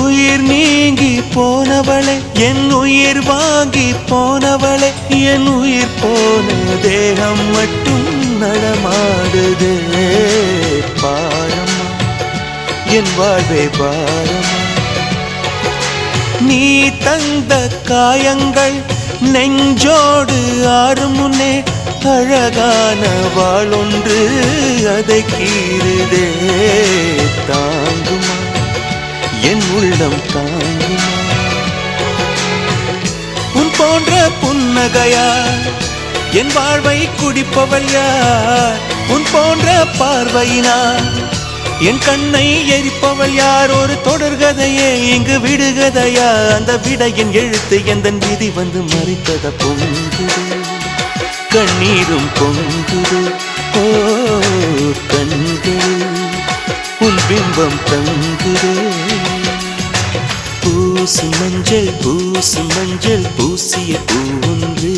உயிர் நீங்கி போனவளே என் உயிர் வாங்கி போனவளே என் உயிர் போன தேகம் மட்டும் நடமாடுதே பாரம்மா என் வாழ்வே பாரம்மா நீ தந்த காயங்கள் நெஞ்சோடு ஆறும் முன்னே அழகான வாளொன்று அதை கீறுதே தாங்குமா என் உள்ளம் தாங்குமா உன் போன்ற புன்னகையார் என் வாழ்வை குடிப்பவள் யார் உன் போன்ற பார்வையினார் என் கண்ணை எரிப்பவள் யார் ஒரு தொடர்கதையே இங்கு விடுகதையா அந்த விடையின் எழுத்து எந்தன் விதி வந்து மறித்தத பொங்குது கண்ணீரும் பொங்குது ஓ கண்கள் உன் பிம்பம் தங்குதே பூசு மஞ்சள் பூசிய பூ ஒன்று